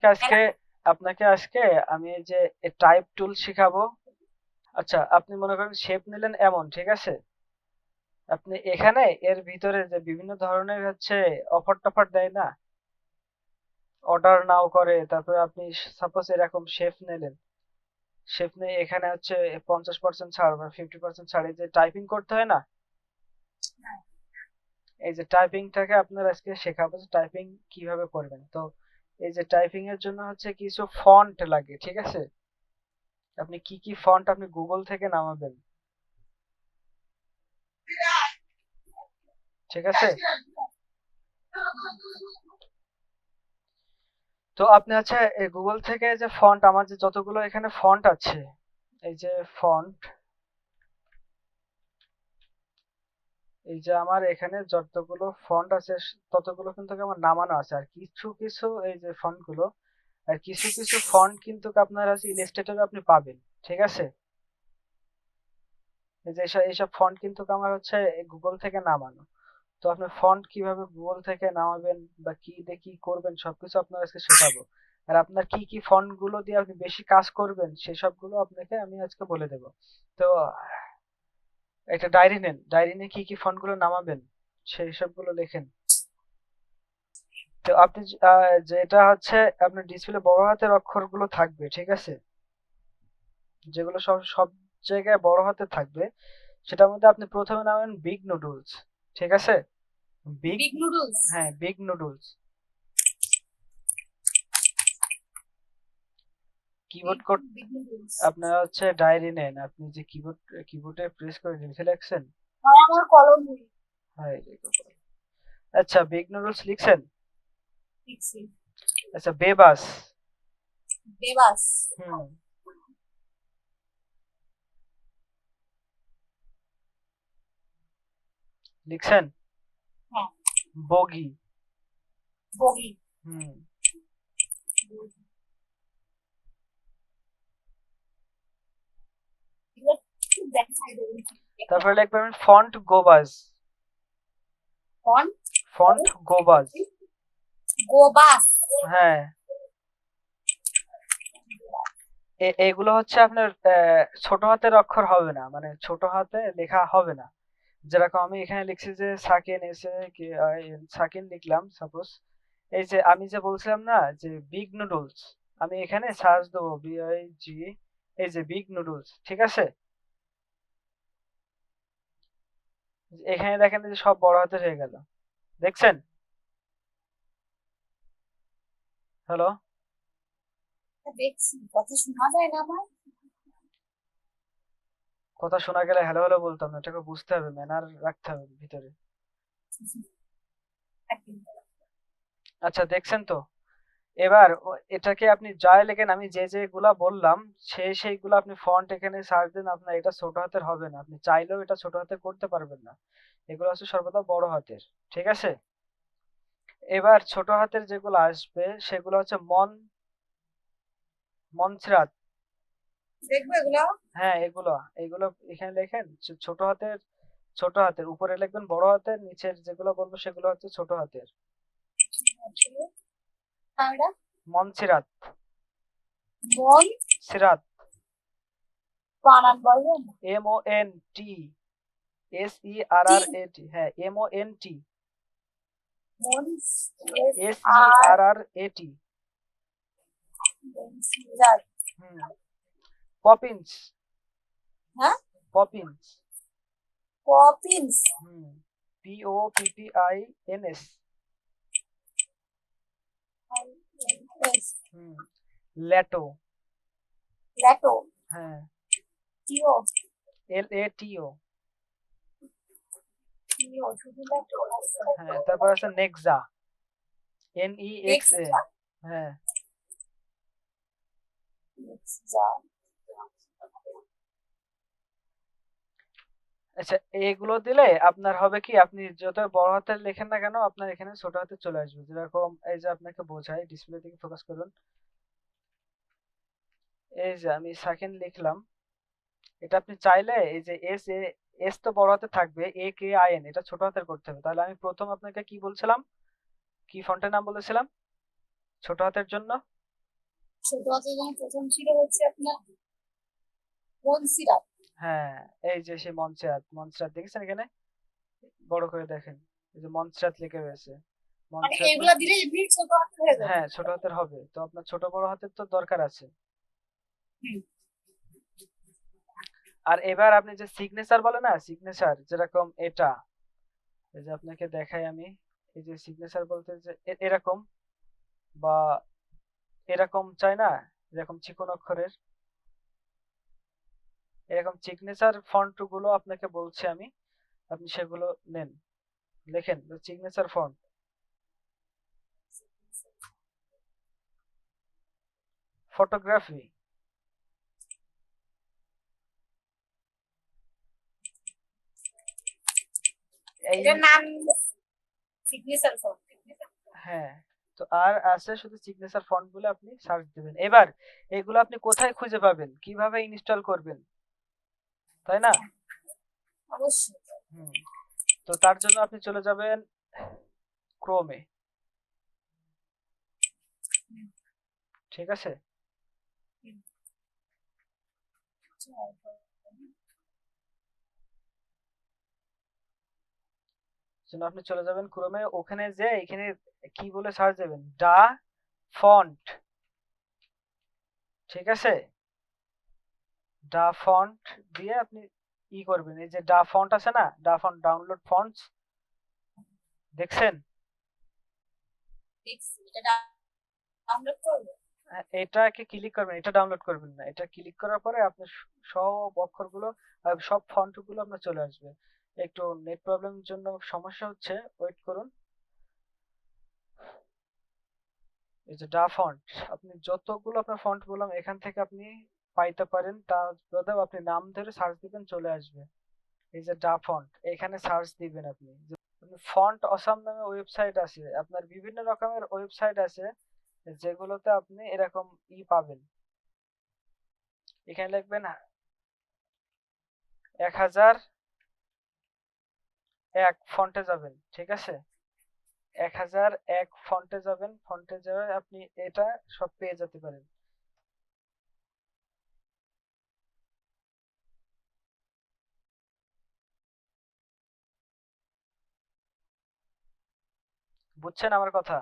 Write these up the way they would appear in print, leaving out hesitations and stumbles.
আজকে আপনাকে আজকে আমি এই যে টাইপ টুল শিখাবো। আচ্ছা, আপনি মনে করেন শেপ নিলেন এমন, ঠিক আছে? আপনি এখানে এর ভিতরে যে বিভিন্ন ধরনের হচ্ছে অফার টফার দেয় না, অর্ডার নাও করে, তারপরে আপনি সাপোজ এরকম শেপ নিলেন, শেপ নিয়ে এখানে হচ্ছে 50% ছাড় বা 50% ছাড়, এই যে টাইপিং করতে হয় না, এই যে টাইপিংটাকে আপনার আজকে শেখাবো যে টাইপিং কিভাবে করবেন। তো এই যে টাইপিং এর জন্য হচ্ছে কিছু ফন্ট লাগে, ঠিক আছে? আপনি কি কি ফন্ট আপনি গুগল থেকে নামাবেন, ঠিক আছে? তো আপনি হচ্ছে গুগল থেকে যে ফন্ট, আমার যে যতগুলো এখানে ফন্ট আছে, এই যে ফন্ট, এই যে আমার এখানে যতগুলো ফন্ট আছে ততগুলো কিন্তু আমার নামানো আছে। আর কিছু কিছু এই যে ফন্ট গুলো, আর কিছু কিছু ফন্ট কিন্তু আপনার আছে ইলাস্ট্রেটরে আপনি পাবেন, ঠিক আছে? এই যে এইসব ফন্ট কিন্তু আমার হচ্ছে গুগল থেকে নামানো। তো আপনি ফন্ট কিভাবে গুগল থেকে নামাবেন বা কি দিয়ে কি করবেন সবকিছু আপনার আজকে শেখাবো। আর আপনার কি কি ফন্ট গুলো দিয়ে আপনি বেশি কাজ করবেন সেসব গুলো আপনাকে আমি আজকে বলে দেব। তো একটা ডায়েরি নেন, ডায়েরি নিয়ে কি কি ফন্ট গুলো নামাবেন সেই সবগুলো লেখেন। তো আপনি যেটা হচ্ছে আপনার ডিসপ্লে বড় হাতের অক্ষরগুলো থাকবে, ঠিক আছে? যেগুলো সব সব জায়গায় বড় হাতে থাকবে, সেটার মধ্যে আপনি প্রথমে নামেন বিগ নুডলস, ঠিক আছে? Big, big noodles. হ্যাঁ big noodles. Keyboard code, big noodles. আপনার হচ্ছে ডায়েরি নেন, আপনি যে কিবোর্ডে প্রেস করে লিখে রাখছেন। আমার কলম নেই। হ্যাঁ এই দেখো। আচ্ছা বিগ নুডলস লিখছেন। লিখছি। আচ্ছা বেবাস। বেবাস। হুম, লিখছেন। হ্যাঁ। বগি। বগি। হুম, এগুলো একটু দেখাই দেবেন কি? তারপরে লিখবেন ফন্ট গোবাজ। ফন্ট ফন্ট গোবাজ। গোবাস। হ্যাঁ, এগুলো হচ্ছে আপনার ছোট হাতের অক্ষর হবে না, মানে ছোট হাতে লেখা হবে না। যেরকম আমি এখানে লিখছি যে সাকিন এসে কি সাকিন লিখলাম সাপোজ। এই যে আমি যে বলছিলাম না যে বিগ নুডলস, আমি এখানে সার্চ দেবো BIG, এই যে বিগ নুডলস, ঠিক আছে? এখানে দেখেন যে সব বড় হাতের হয়ে গেল, দেখছেন? হ্যালো? দেখছি, কথা শোনা যায় না আমার। কথা শোনা গেলে হ্যালো হ্যালো বলতাম না, এটাকে বুঝতে হবে, ম্যানার রাখতে হবে ভিতরে। আচ্ছা দেখছেন তো? এবার এটাকে আপনি যাই লেখেন, আমি যে যেগুলা বললাম সেইগুলা আপনি ফন্ট এখানে সার্চ দেন, আপনার এটা ছোট হাতের হবে না, আপনি চাইলেও এটা ছোট হাতের করতে পারবেন না। এগুলো হচ্ছে সর্বদা বড় হাতের, ঠিক আছে? এবার ছোট হাতের যেগুলো আসবে সেগুলো হচ্ছে মনসরাত। দেখবো এগুলো। হ্যাঁ এগুলো, এগুলো এখানে লেখেন ছোট হাতের, ছোট হাতের উপরে লিখবেন বড় হাতের, নিচের যেগুলো বলবো সেগুলো হচ্ছে ছোট হাতের। আমরা মনসিরাত। মন সিরাত। বানান বলবেন। টি। MONTSERRAT, হ্যাঁ MONT মন আর SERRAT। সিরাত। হুম, পপিন্স। হ্যাঁ। পপিন্স। পপিন্স। হুম, POPPINS। হুম, ল্যাটো। ল্যাটো। হ্যাঁ, টিও। LATO। টিও শুধু ল্যাটো। হ্যাঁ, তারপর আছে নেক্সা, NEXA। নেক্সট। হ্যাঁ, যা। আচ্ছা এগুলো দিলে আপনার হবে কি, আপনি যত বড় হাতের লেখেন না কেন আপনার এখানে ছোট হাতে চলে আসবে। যেরকম এই যে আপনাকে বোঝাই, ডিসপ্লে দিকে ফোকাস করুন। এই যে আমি সাকিন লিখলাম, এটা আপনি চাইলে এই যে এস তো বড় হাতে থাকবে, AKIN এটা ছোট হাতের করতে হবে। তাহলে আমি প্রথম আপনাকে কি বলছিলাম, কি ফন্টের নাম বলেছিলাম ছোট হাতের জন্য? ছোট হাতের যেমন প্রথম ছিল হচ্ছে আপনার মনসিরাত। হ্যাঁ, এই যে সেই মঞ্চরাত দেখেছেন এখানে, বড় করে দেখেন, এই যে মঞ্চরাত লিখে রয়েছে। মানে মঞ্চরাতে এগুলা দিলে এমনি ছোট হাতে হয়ে যাবে। হ্যাঁ ছোট হাতের হবে, তো আপনার ছোট বড় হাতের তো দরকার আছে। হুম। আর এবার আপনি যে সিগনেচার বলে না, সিগনেচার যেরকম এটা, এই যে আপনাকে দেখাই আমি, এই যে সিগনেচার বলতে যে এরকম বা এরকম চাই না, এরকম চিকন অক্ষরের, এরকম সিগনেচার ফন্ট গুলো আপনাকে বলছি আমি, আপনি সেগুলো নেন, লেখেন সিগনেচার ফন্ট। ফটোগ্রাফি, এই এটার নাম সিগনেচার ফন্ট। হ্যাঁ, তো আর আছে শুধু সিগনেচার ফন্ট বলে আপনি সার্চ দিবেন। এবার এগুলো আপনি কোথায় খুঁজে পাবেন, কিভাবে ইনস্টল করবেন, তাই না? অবশ্যই। হুম, তো তার জন্য আপনি চলে যাবেন ক্রোমে, ঠিক আছে? জন্য আপনি চলে যাবেন ক্রোমে, ওখানে যে এখানে কি বলে সার্চ দেবেন, ডা ফন্ট, ঠিক আছে? ডা ফন্ট দিয়ে আপনি ই করবেন, এই যে ডা ফন্ট আছে না, ডা ফন্ট ডাউনলোড ফন্টস, দেখছেন? দেখছি এটা ডাউনলোড করবো। এটাকে ক্লিক করবেন, এটা ডাউনলোড করবেন না, এটা ক্লিক করার পরে আপনার সব অক্ষরগুলো সব ফন্ট গুলো আপনার চলে আসবে। একটু নেট প্রবলেমের জন্য সমস্যা হচ্ছে, ওয়েট করুন। এই যে ডা ফন্ট, আপনি যতগুলো আপনার ফন্ট বললাম এখান থেকে আপনি পাইতে পারেন, তা বাদেও আপনি নাম ধরে সার্চ দিবেন, চলে আসবে। এই যে ডা ফন্ট, এখানে সার্চ দিবেন আপনি। ফন্ট অসাম নামে ওয়েবসাইট আছে, আপনার বিভিন্ন রকমের ওয়েবসাইট আছে যেগুলোতে আপনি এরকম ই পাবেন। এখানে লিখবেন 1001 ফন্টে যাবেন, ঠিক আছে? 1001 ফন্টে যাবেন, ফন্টে যাওয়া আপনি এটা সব পেয়ে যেতে পারেন। বুঝছেন আমার কথা?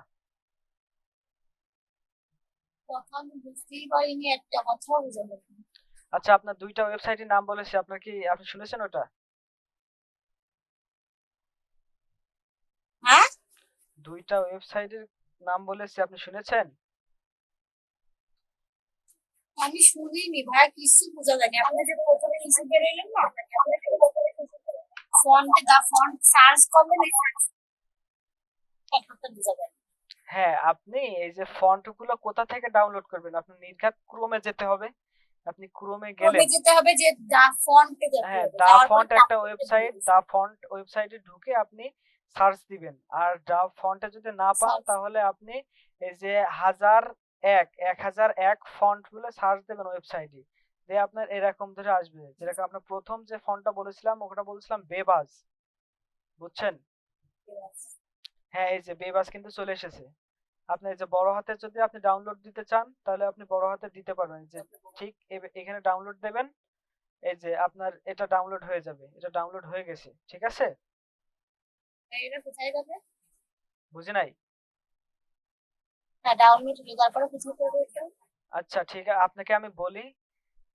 কথা আমি বুঝতেই পারিনি, একটা কথাও বুঝে পারিনি। আচ্ছা, আপনার দুইটা ওয়েবসাইটের নাম বলেছি, আপনার কি আপনি শুনেছেন ওটা? হ্যাঁ, দুইটা ওয়েবসাইটের নাম বলেছি, আপনি শুনেছেন? আমি শুনিনি ভাই, কিছু বোঝা যায়নি। আপনি যে প্রথমে কিছু বেরোলেন না, ফন্টে দা ফন্ট সার্চ করবেন, ব্যাপারটা বোঝা যায়। হ্যাঁ, আপনি এই যে ফন্ট গুলো কোথা থেকে ডাউনলোড করবেন, আপনি নির্ঘাত ক্রোমে যেতে হবে। আপনি ক্রোমে ক্রমে গেলেন, যেতে হবে, যে দা ফন্টে যেতে হ্যাঁ হবে, ডা যাওয়ার পর ফন্ট একটা ওয়েবসাইট, ডা ফন্ট ওয়েবসাইটে ঢুকে আপনি সার্চ দিবেন। আর ডা ফন্টে যদি না পান সার্চ। তাহলে আপনি এই যে 1001 ফন্ট বলে সার্চ দেবেন ওয়েবসাইটে, দিয়ে আপনার এরকম ধরে আসবে, যেরকম আপনার প্রথম যে ফন্টটা বলেছিলাম ওটা বলেছিলাম বেবাজ, বুঝছেন? হ্যাঁ, এই যে বেবাজ কিন্তু চলে এসেছে। আপনি এই যে বড় হাতের যদি আপনি ডাউনলোড দিতে চান তাহলে আপনি বড় হাতের দিতে পারবেন, এই যে ঠিক এখানে ডাউনলোড দেবেন, এই যে আপনার এটা ডাউনলোড হয়ে যাবে, এটা ডাউনলোড হয়ে গেছে, ঠিক আছে? এটা কোথায় যাবে? বুঝি নাই। হ্যাঁ, ডাউনলোড হলো, তারপরে কোথায় করবো এটা? আচ্ছা ঠিক আছে, আপনাকে আমি বলি,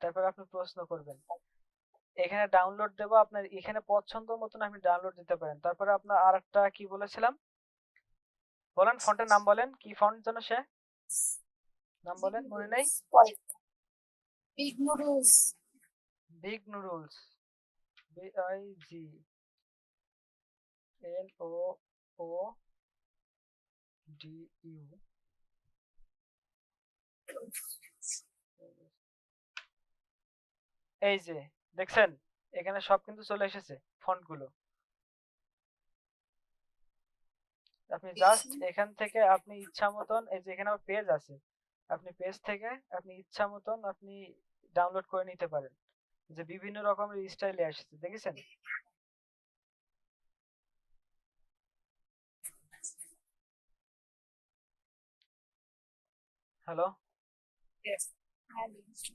তারপর আপনি প্রশ্ন করবেন। এখানে ডাউনলোড দেবো, আপনার এখানে পছন্দ মতন আপনি ডাউনলোড দিতে পারেন। তারপরে আপনার আরেকটা কি বলেছিলাম, বলেন ফন্টের নাম বলেন, কি ফন্ট যেন সে নাম বলেন, মনে নেই। পরে big noodles. Big noodles, BIGNOODU, এই যে দেখছেন, এখানে সব কিন্তু চলে এসেছে ফন্ট গুলো। আপনি জাস্ট এখান থেকে আপনি ইচ্ছা মতন, এই যে এখানে আমার পেজ আছে, আপনি পেজ থেকে আপনি ইচ্ছা মতন আপনি ডাউনলোড করে নিতে পারেন, যে বিভিন্ন রকমের স্টাইলে আসছে, দেখেছেন? হ্যালো?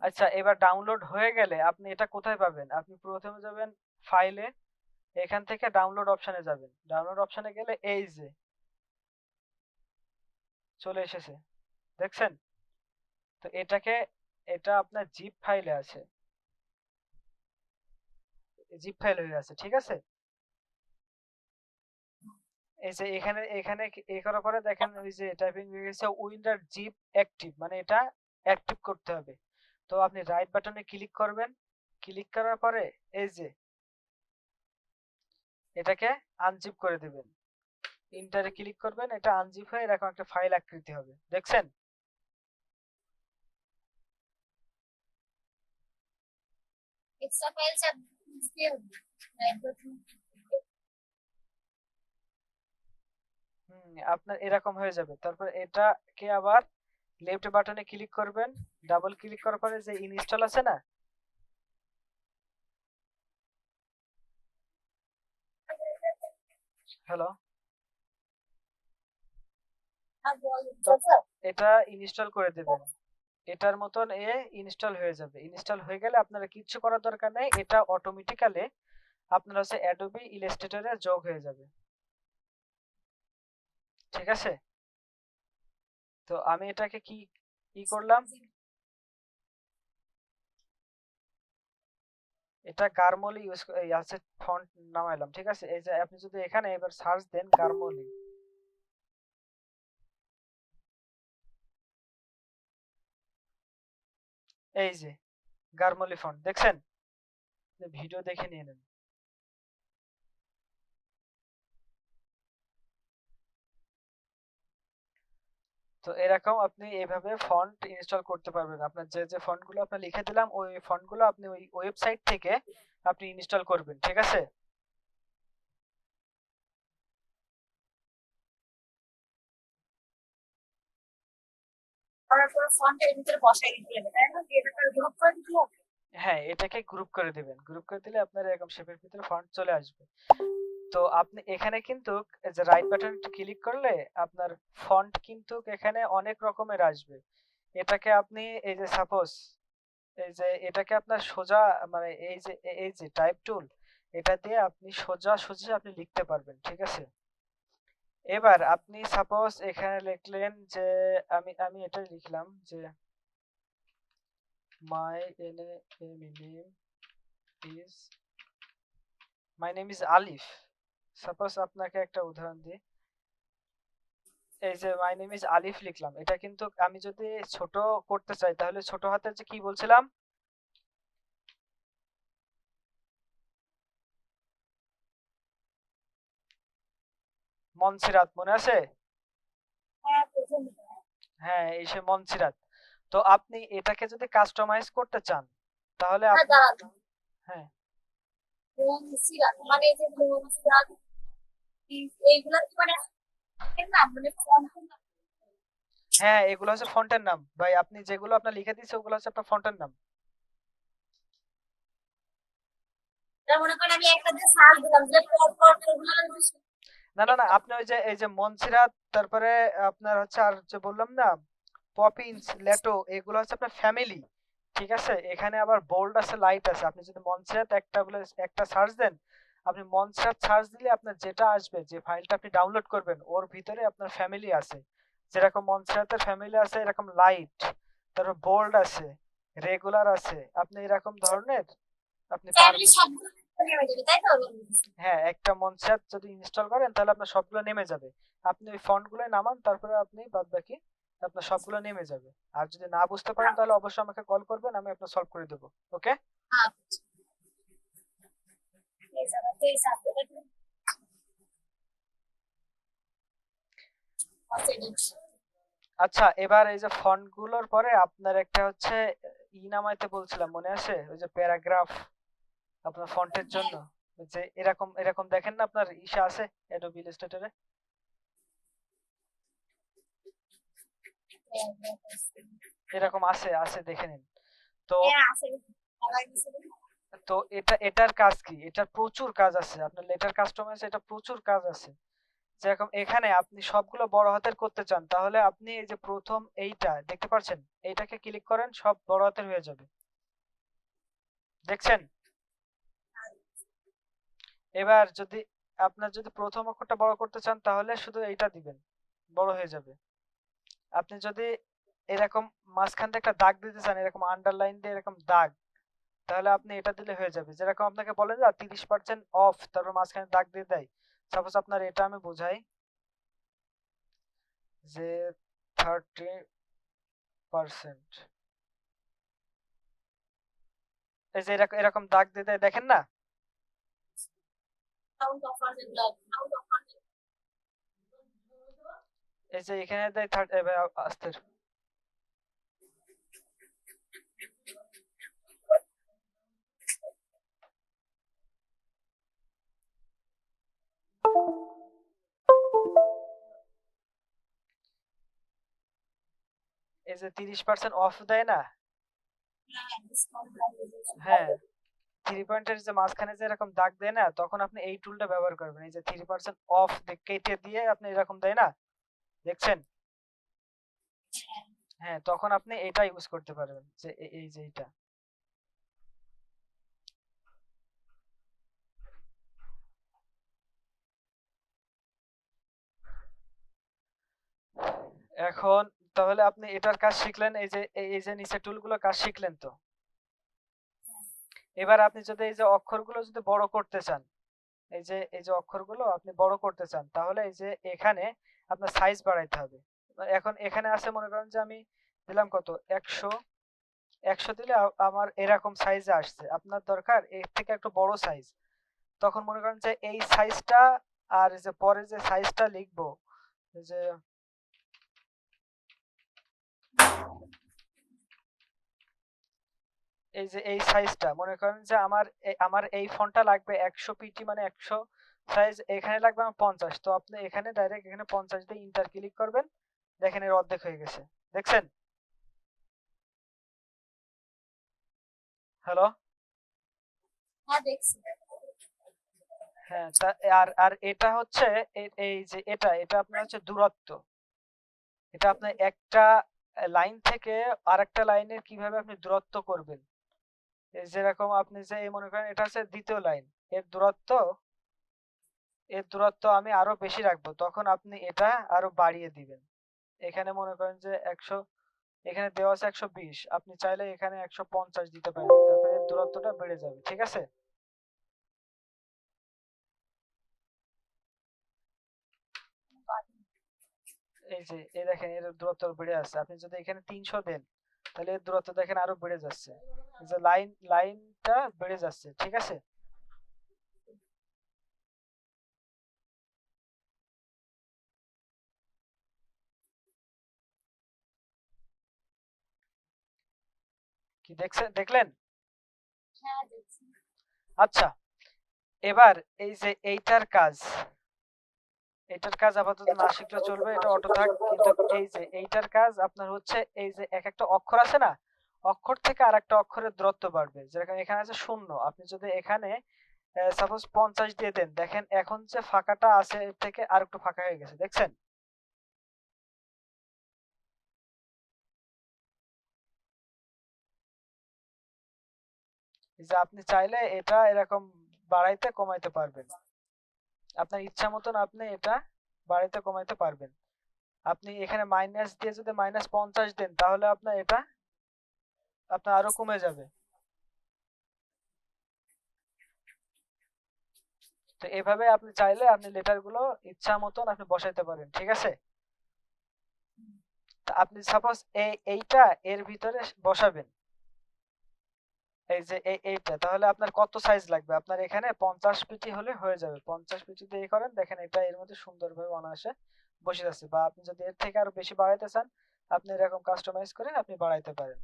আচ্ছা, এবার ডাউনলোড হয়ে গেলে আপনি এটা কোথায় পাবেন? আপনি প্রথমে যাবেন ফাইলে, এখান থেকে ডাউনলোড অপশনে যাবেন। ডাউনলোড অপশনে গেলে এই যে চলে এসেছে, দেখছেন? তো এটা আপনার জিপ ফাইলে আছে, জিপ ফাইল হয়ে আছে, ঠিক আছে? এই যে এখানে এখানে এ করার পরে দেখেন ওই যে টাইপিং হয়ে গেছে উইন্ডার জিপ অ্যাক্টিভ, মানে এটা অ্যাক্টিভ করতে হবে। তো আপনি রাইট বাটনে ক্লিক করবেন, ক্লিক করার পরে এই যে এটাকে আনজিপ করে দিবেন, ইন্টারে ক্লিক করবেন, এটা আনজিপ হয়ে এরকম একটা ফাইল আকৃতি হবে, দেখছেন? এক্সট্রা ফাইল চাপ দিতে হবে। আপনার এরকম হয়ে যাবে। তারপর এটাকে আবার লেফট বাটনে ক্লিক করবেন, ডাবল ক্লিক করার পরে যে ইনস্টল আছে না, হ্যালো, তো এটা ইনস্টল করে দেবেন। এটার মতন ইনস্টল হয়ে যাবে। ইনস্টল হয়ে গেলে আপনারা কিচ্ছু করার দরকার নেই, এটা অটোমেটিক্যালি আপনার হচ্ছে অ্যাডোবি ইলাস্ট্রেটরে যোগ হয়ে যাবে, ঠিক আছে? তো আমি এটাকে কি করলাম, এটা গার্মলি ইউজ আছে ফন্ট নামাইলাম, ঠিক আছে? এই যে আপনি যদি এখানে এবার সার্চ দেন গার্মলি, এই যে গার্মলি ফন্ট, দেখছেন? ভিডিও দেখে নিয়ে নেন। তো এরকম আপনি এইভাবে ফন্ট ইনস্টল করতে পারবেন। আপনার যে ফন্টগুলো আপনার লিখে দিলাম ওই ফন্টগুলো আপনি ওই ওয়েবসাইট থেকে আপনি ইনস্টল করবেন, ঠিক আছে? করার পর ফন্টের ভিতরে বসাই দিতে হবে, তাই না? এটা গ্রুপ করে দিতে হবে। হ্যাঁ, এটাকে গ্রুপ করে দিবেন। গ্রুপ করে দিলে আপনার এরকম শেপের ভিতরে ফন্ট চলে আসবে। তো আপনি এখানে কিন্তু এই যে রাইট বাটন ক্লিক করলে আপনার ফন্ট কিন্তু এখানে অনেক রকমের আসবে। এটাকে আপনি এই যে সাপোজ এই যে এটাকে আপনার সোজা, মানে এই যে টাইপ টুল, এটা দিয়ে আপনি সোজাসুজি আপনি লিখতে পারবেন, ঠিক আছে? এবার আপনি সাপোজ এখানে লিখলেন যে আমি এটাই লিখলাম যে মাই is my name is Alif. Suppose আপনাকে একটা উদাহরণ দিই, এই যে মাই নেম ইজ আলিফ লিখলাম, এটা কিন্তু আমি যদি ছোট করতে চাই তাহলে ছোট হাতের যে কি বলছিলাম, মনসিরাত, মনে আছে? হ্যাঁ, প্রথম হ্যাঁ, এই সে মনসিরাত। তো আপনি এটাকে যদি কাস্টমাইজ করতে চান তাহলে হ্যাঁ, আপনি, দাঁড়ান। হ্যাঁ সিরাত মানে এই যে সিরাত, এইগুলা কি মানে এর নাম, মানে ফন্ট নাম? হ্যাঁ, এগুলো হচ্ছে ফন্টের নাম ভাই, আপনি যেগুলো আপনার লিখে দিচ্ছে ওগুলো হচ্ছে আপনার ফন্টের নাম। তার মনে করেন আমি একটা দিয়ে সার্চ দিলাম যে পর পর এগুলো না, আপনি ওই যে এই যে মনসিরাত, তারপরে আপনার হচ্ছে আর যে বললাম না পপিন্স, লেটো, এগুলো হচ্ছে আপনার ফ্যামিলি, ঠিক আছে? এখানে আবার বোল্ড আছে, লাইট আছে। আপনি যদি মনসিরাত একটা বলে একটা সার্চ দেন, আপনি মনসিরাত সার্চ দিলে আপনার যেটা আসবে, যে ফাইলটা আপনি ডাউনলোড করবেন ওর ভিতরে আপনার ফ্যামিলি আছে, যেরকম মনসিরাতের ফ্যামিলি আছে এরকম লাইট, তারপর বোল্ড আছে, রেগুলার আছে, আপনি এরকম ধরনের আপনি ফ্যামিলি পারবেন। সবগুলো নেমে যাবে, তাই তো? হ্যাঁ, একটা মনসিরাত যদি ইনস্টল করেন তাহলে আপনার সবগুলো নেমে যাবে। আপনি ওই ফন্ট গুলো নামান, তারপরে আপনি বাদ বাকি আপনার সবগুলো নেমে যাবে। আর যদি না বুঝতে পারেন তাহলে অবশ্যই আমাকে কল করবেন, আমি আপনার সলভ করে দেবো। ওকে? আচ্ছা, এই যাবে, এই সাবজেক্ট আছে। আচ্ছা, এবার এই যে ফন্ট গুলোর পরে আপনার একটা হচ্ছে নামাইতে বলছিলাম, মনে আছে? ওই যে প্যারাগ্রাফ আপনার ফন্টের জন্য, ওই যে এরকম এরকম দেখেন না আপনার ইসা আছে অ্যাডোবি ইলাস্ট্রেটরে, এরকম আছে আছে দেখে নিন। তো হ্যাঁ, আছে। তো এটার কাজ কি? এটার প্রচুর কাজ আছে। আপনার লেটার কাস্টমাইজ, এটা প্রচুর কাজ আছে। যেরকম এখানে আপনি সবগুলো বড় হাতের করতে চান, তাহলে আপনি এই যে প্রথম এইটা দেখতে পাচ্ছেন, এইটাকে ক্লিক করেন, সব বড় হাতের হয়ে যাবে। দেখছেন? এবার যদি আপনার যদি প্রথম অক্ষরটা বড় করতে চান, তাহলে শুধু এইটা দিবেন, বড় হয়ে যাবে। আপনি যদি এরকম মাঝখান থেকে একটা দাগ দিতে চান, এরকম আন্ডারলাইন দিয়ে এরকম দাগ, তাহলে আপনি এটা দিলে হয়ে যাবে। যেরকম আপনাকে বলে না 30% অফ, তারপর মাঝখানে দাগ দিয়ে দেয়। সাপোজ আপনার এটা আমি বোঝাই যে 30%, এই যে এরকম এরকম দাগ দিয়ে দেয়, দেখেন না? আউট অফার যেগুলো আউট অফার এই যে এখানে দেয় আস্তে, এই যে 30% অফ দেয় না? ডিসকাউন্ট হ্যাঁ, 3 পয়েন্টের যে মাঝখানে যে এরকম দাগ দেয় না, তখন আপনি এই টুলটা ব্যবহার করবেন। এই যে 3% অফ কেটে দিয়ে আপনি এরকম দেয় না, দেখছেন? হ্যাঁ, তখন আপনি এটা ইউজ করতে পারবেন, যে এই যে এইটা। এখন তাহলে আপনি এটার কাজ শিখলেন, এই যে নিচে টুলগুলো কাজ শিখলেন তো। এবার আপনি যদি এই যে অক্ষরগুলো যদি বড় করতে চান, এই যে অক্ষরগুলো আপনি বড় করতে চান, তাহলে এই যে এখানে আপনার সাইজ বাড়াইতে হবে। এখন এখানে আছে, মনে করেন যে আমি দিলাম কত, 100, 100 দিলে আমার এরকম সাইজে আসছে। আপনার দরকার এর থেকে একটু বড় সাইজ, তখন মনে করেন যে এই সাইজটা, আর এই যে পরে যে সাইজটা লিখবো, এই যে এই সাইজটা মনে করেন যে আমার এই ফন্টটা লাগবে 100 পিটি, মানে 100 সাইজ, এখানে লাগবে আমার 50। তো আপনি এখানে ডাইরেক্ট এখানে 50 দিয়ে ইন্টার ক্লিক করবেন, দেখেন এর অর্ধেক হয়ে গেছে, দেখছেন? হ্যালো? হ্যাঁ দেখছি হ্যাঁ, তা আর আর এটা হচ্ছে এই যে এটা আপনার হচ্ছে দূরত্ব। এটা আপনার একটা লাইন থেকে আরেকটা লাইনের কিভাবে আপনি দূরত্ব করবেন। এই যেরকম আপনি যে এই মনে করেন এটা হচ্ছে দ্বিতীয় লাইন, এর দূরত্ব এর দূরত্ব আমি আরো বেশি রাখবো, তখন আপনি এটা আরো বাড়িয়ে দিবেন। এখানে মনে করেন যে 100, এখানে দেওয়া আছে 120, আপনি চাইলে এখানে 150 দিতে পারেন, তারপরে এর দূরত্বটা বেড়ে যাবে, ঠিক আছে? এই যে এই দেখেন এর দূরত্ব বেড়ে আছে। আপনি যদি এখানে 300 দেন, তাহলে এর দূরত্ব দেখেন আরো বেড়ে যাচ্ছে, এই যে লাইনটা বেড়ে যাচ্ছে, ঠিক আছে? কি দেখলেন? হ্যাঁ দেখছি আচ্ছা, এবার এই যে এইটার কাজ আপাতত না শিখলে চলবে, এটা অটো থাক। কিন্তু এই যে এইটার কাজ আপনার হচ্ছে, এই যে এক একটা অক্ষর আছে না, অক্ষর থেকে আরেকটা অক্ষরের দূরত্ব বাড়বে। যেরকম এখানে আছে 0, আপনি যদি এখানে সাপোজ 50 দিয়ে দেন, দেখেন এখন যে ফাঁকাটা আছে এর থেকে আর একটু ফাঁকা হয়ে গেছে, দেখছেন? এই যে আপনি চাইলে এটা এরকম বাড়াইতে কমাইতে পারবেন, আপনার ইচ্ছা মতন আপনি এটা বাড়াইতে কমাইতে পারবেন। আপনি এখানে মাইনাস দিয়ে যদি -50 দেন, তাহলে আপনার আরো কমে যাবে। তো এভাবে আপনি চাইলে আপনি লেটার গুলো ইচ্ছা মতন আপনি বসাইতে পারেন, ঠিক আছে? তা আপনি সাপোজ এইটা এর ভিতরে বসাবেন, এই যে এইটা, তাহলে আপনার কত সাইজ লাগবে? আপনার এখানে 50 পিটি হলে হয়ে যাবে। 50 পিটি দিয়ে করেন, দেখেন এটা এর মধ্যে সুন্দরভাবে অনায়াসে বসে যাচ্ছে। বা আপনি যদি এর থেকে আরো বেশি বাড়াইতে চান, আপনি এরকম কাস্টমাইজ করে আপনি বাড়াইতে পারেন।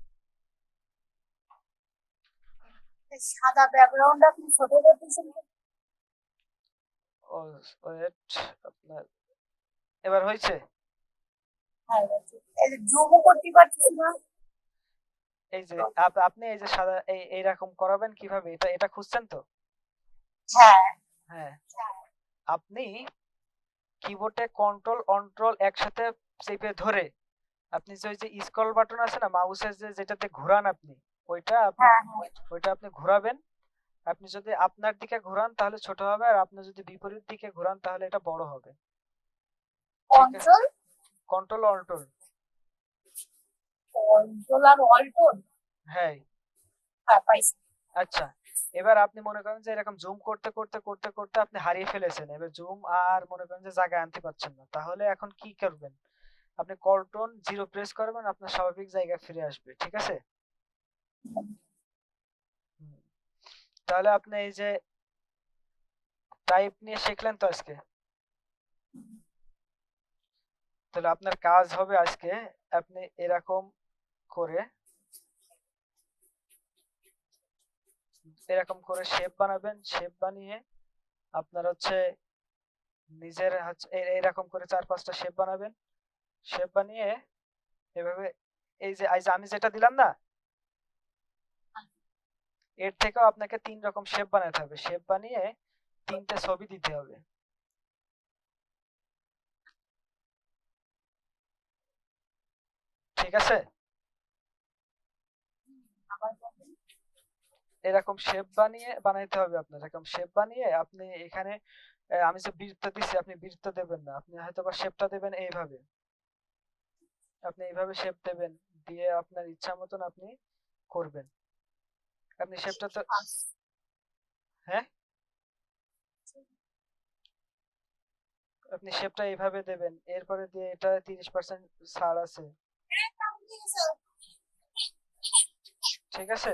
সাদা ব্যাকগ্রাউন্ড আপনি ছোট করতেছেন ও ওয়েট, আপনার এবার হয়েছে? হ্যাঁ এই জুমও করতে পারতেছি না এই যে আপনি এই যে সাদা এইরকম করাবেন কিভাবে, এটা এটা খুঁজছেন তো? হ্যাঁ হ্যাঁ, আপনি কিবোর্ডে কন্ট্রোল একসাথে চেপে ধরে আপনি যে ওই যে স্ক্রল বাটন আছে না মাউসের যেটাতে ঘোরান আপনি, ওইটা আপনি হ্যাঁ হ্যাঁ ওইটা আপনি ঘোরাবেন। আপনি যদি আপনার দিকে ঘোরান তাহলে ছোট হবে, আর আপনি যদি বিপরীত দিকে ঘোরান তাহলে এটা বড় হবে। ঠিক আছে, কন্ট্রোল কন্ট্রোল আর অল্টোন। হ্যাঁ। হ্যাঁ পাইছি। আচ্ছা, এবার আপনি মনে করেন যে এরকম জুম করতে করতে করতে করতে আপনি হারিয়ে ফেলেছেন, এবার জুম আর মনে করেন যে জায়গায় আনতে পারছেন না, তাহলে এখন কি করবেন? আপনি কন্ট্রোল 0 প্রেস করবেন, আপনার স্বাভাবিক জায়গায় ফিরে আসবে। ঠিক আছে? হুম। তাহলে আপনি এই যে টাইপ নিয়ে শিখলেন তো আজকে, তাহলে আপনার কাজ হবে আজকে আপনি এরকম করে শেপ বানাবেন। শেপ বানিয়ে আপনার হচ্ছে নিজের এরকম করে 4-5টা শেপ বানাবেন। শেপ বানিয়ে এভাবে এই যে আমি যেটা দিলাম না, এর থেকেও আপনাকে 3 রকম শেপ বানাতে হবে। শেপ বানিয়ে 3টে ছবি দিতে হবে। ঠিক আছে? আবার বলবেন? এরকম শেপ বানাইতে হবে আপনার। এরকম শেপ বানিয়ে আপনি এখানে আমি যে বৃত্ত দিছি আপনি বৃত্ত দেবেন না, আপনি হয়তোবা শেপটা দেবেন এইভাবে। আপনি এইভাবে শেপ দেবেন, দিয়ে আপনার ইচ্ছা মতন আপনি করবেন। আপনি শেপটা তো হ্যাঁ, আপনি শেপটা এইভাবে দেবেন, এরপরে দিয়ে এটা 30% ছাড় আছে। ঠিক আছে?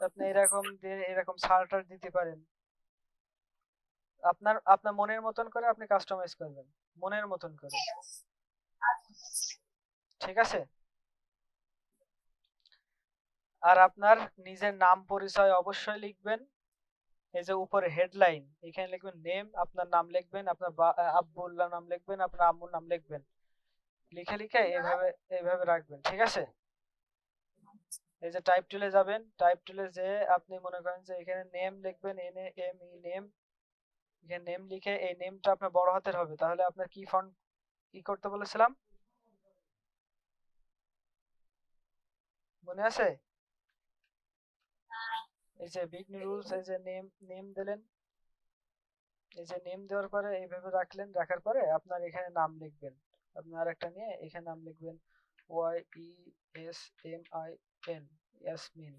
আপনি এরকম দিয়ে এরকম ছাড়টা দিতে পারেন। আপনার আপনার মনের মতন করে আপনি কাস্টমাইজ করবেন, মনের মতন করে। ঠিক আছে? আর আপনার নিজের নাম পরিচয় অবশ্যই লিখবেন। এই যে উপরে হেডলাইন, এখানে লিখবেন নেম, আপনার নাম লিখবেন, আপনার আব্বুল্লাহ নাম লিখবেন, আপনার আম্মুর নাম লিখবেন। লিখে লিখে এইভাবে এইভাবে রাখবেন। ঠিক আছে? এই যে টাইপ টুলে যাবেন, টাইপ টুলে যে আপনি মনে করেন যে এখানে নেম লিখবেন, নেম। এখানে নেম লিখে এই নেমটা আপনার বড় হাতের হবে। তাহলে আপনার কি ফন্ট কি করতে বলেছিলাম, মনে আছে? এই যে বিগ রুলস, এই যে নেম দিলেন। এই যে নেম দেওয়ার পরে এইভাবে রাখলেন, রাখার পরে আপনার এখানে নাম লিখবেন। আপনি আরেকটা নিয়ে এখানে নাম লিখবেন YESMIN, ইয়াসমিন।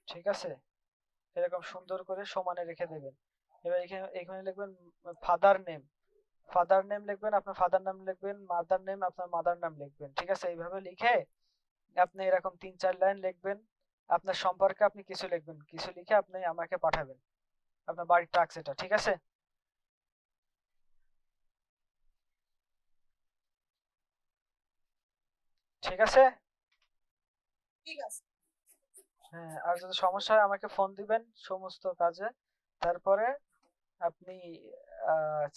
ঠিক আছে? এরকম সুন্দর করে সমানে রেখে দেবেন। এবার এখানে এখানে লিখবেন ফাদার নেম। ফাদার নেম লিখবেন, আপনার ফাদার নাম লিখবেন, মাদার নেম আপনার মাদার নাম লিখবেন। ঠিক আছে? এইভাবে লিখে আপনি এরকম 3-4 লাইন লিখবেন। আপনার সম্পর্কে আপনি কিছু লিখবেন, কিছু লিখে আপনি আমাকে পাঠাবেন। আপনার বাড়ির টাক্স এটা। ঠিক আছে? ঠিক আছে? ঠিক আছে। হ্যাঁ, আর যদি সমস্যা হয় আমাকে ফোন দিবেন সমস্ত কাজে। তারপরে আপনি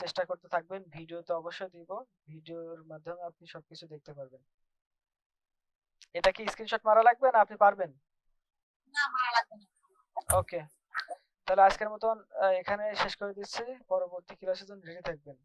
চেষ্টা করতে থাকবেন, ভিডিও তো অবশ্যই দিব। ভিডিওর মাধ্যমে আপনি সবকিছু দেখতে পারবেন। এটা কি স্ক্রিনশট মারা লাগবে না আপনি পারবেন? না মারা লাগবে না। ওকে, তাহলে আজকের মতন এখানে শেষ করে দিচ্ছি। পরবর্তী ক্লাসের জন্য রেডি থাকবেন।